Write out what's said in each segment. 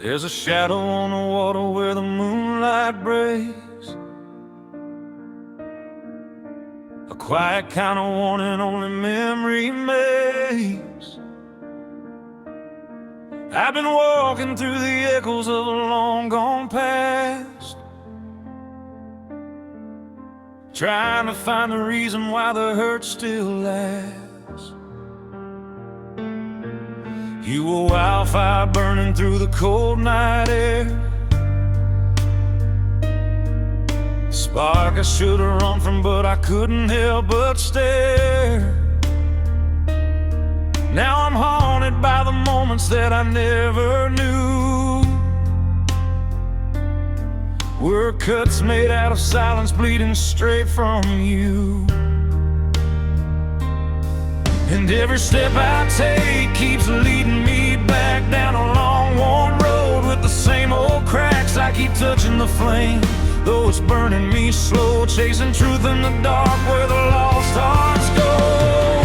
There's a shadow on the water where the moonlight breaks, a quiet kind of warning only memory makes. I've been walking through the echoes of a long gone past, trying to find the reason why the hurt still lasts. You were wildfire burning through the cold night air, spark I should've run from, but I couldn't help but stare. Now I'm haunted by the moments that I never knew were cuts made out of silence, bleeding straight from you. And every step I take keeps leading me back down a long worn road with the same old cracks. I keep touching the flame, though it's burning me slow, chasing truth in the dark where the lost hearts go.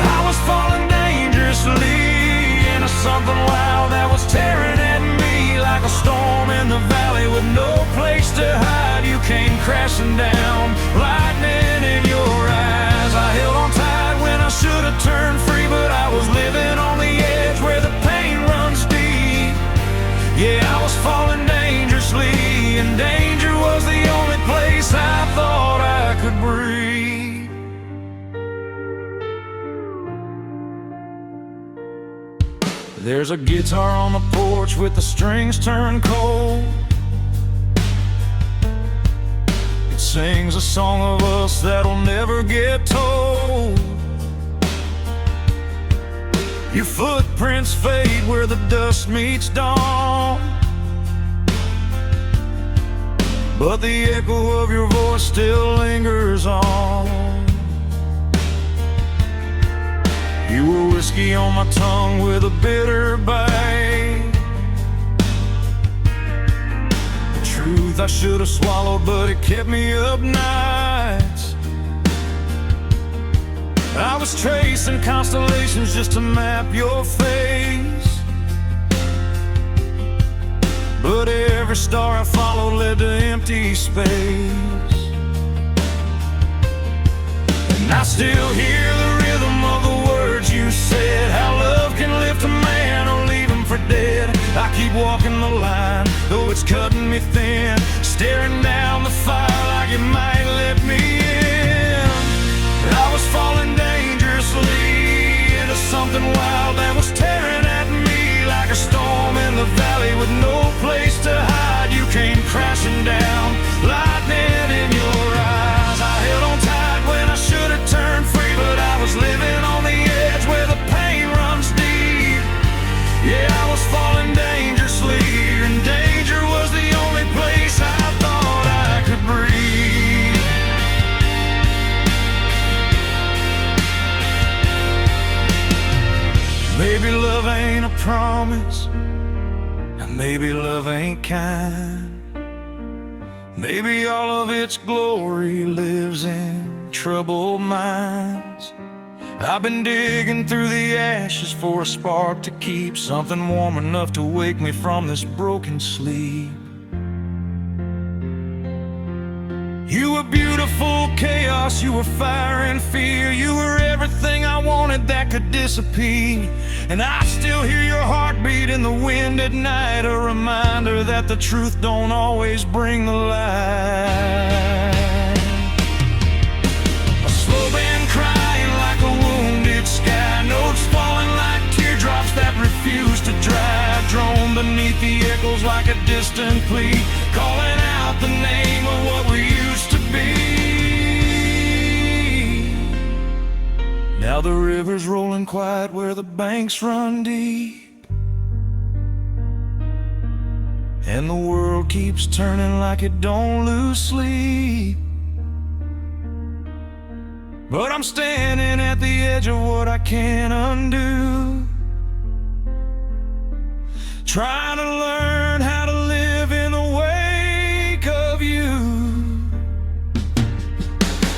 I was falling dangerously into something wild that was tearing at me like a storm in the valley with no place to hide. You came crashing down, lightning in your eyes. I held on tight when I should have turned free, but I was living on the edge where the pain runs deep. Yeah, I was falling dangerously, and danger was the only place I thought I could breathe. There's a guitar on the porch with the strings turned cold. It sings a song of us that'll never get told. Your footprints fade where the dust meets dawn, but the echo of your voice still lingers on. You were whiskey on my tongue with a bitter bite, the truth I should have swallowed, but it kept me up nights. I was tracing constellations just to map your face, but every star I followed led to empty space. And I still hear the rhythm of the words you said, how love can lift a man or leave him for dead. I keep walking the line, though it's cutting me thin, staring down the fire like it might let me in. I was falling dangerously into something wild that was tearing at me like a storm in the valley with no place to hide. You came crashing down, lightning in your eyes. I held on tight when I should have turned free, but I was living on the edge where the pain runs deep. Yeah, I was falling dangerously, and danger was the only place I thought I could breathe. Maybe love ain't a promise, and maybe love ain't kind. Maybe all of its glory lives in troubled minds. I've been digging through the ashes for a spark to keep, something warm enough to wake me from this broken sleep. You were beautiful chaos, you were fire and fear, you were everything I wanted that could disappear. And I still hear your heartbeat in the wind at night, a reminder that the truth don't always bring the light. A slow band crying like a wounded sky, notes falling like teardrops that refuse to dry, drone beneath the echoes like a distant plea, calling out the name of what we used to be. Now the river's rolling quiet where the banks run deep, and the world keeps turning like it don't lose sleep. But I'm standing at the edge of what I can't undo, trying to learn how to live in the wake of you.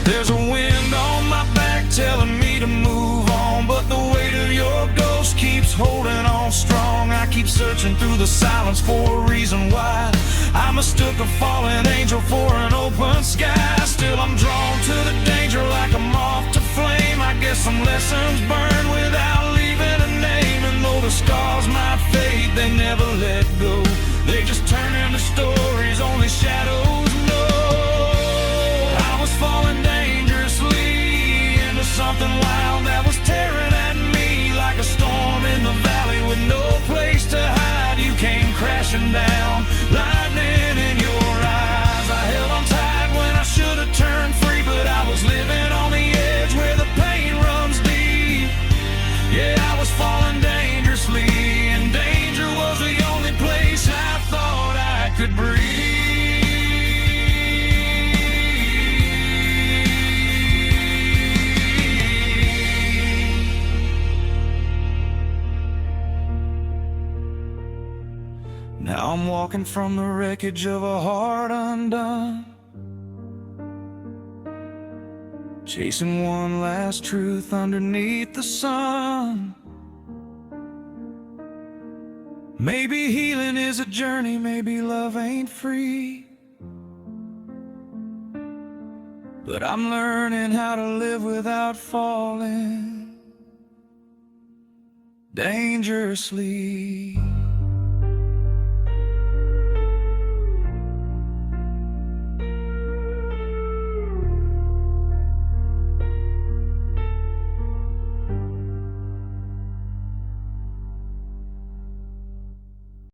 There's a wind on my back telling me to move on, but the weight of your ghost keeps holding on strong. I keep searching searching through the silence for a reason why. I mistook a fallen angel for an open sky. Still I'm drawn to the danger like a moth to flame. I guess some lessons burn without leaving a name. And though the scars might fade, they never let go. They just turn into stories only shadows know. I was falling dangerously into something wild that was tearing at me like a storm in the valley with no place to hide. You came crashing down, lightning in your eyes. I held on tight when I should have turned free, but I was living on the edge where the pain runs deep. Yeah, I was falling dangerously, and danger was the only place I thought I could breathe. Now I'm walking from the wreckage of a heart undone, chasing one last truth underneath the sun. Maybe healing is a journey, maybe love ain't free, but I'm learning how to live without falling dangerously.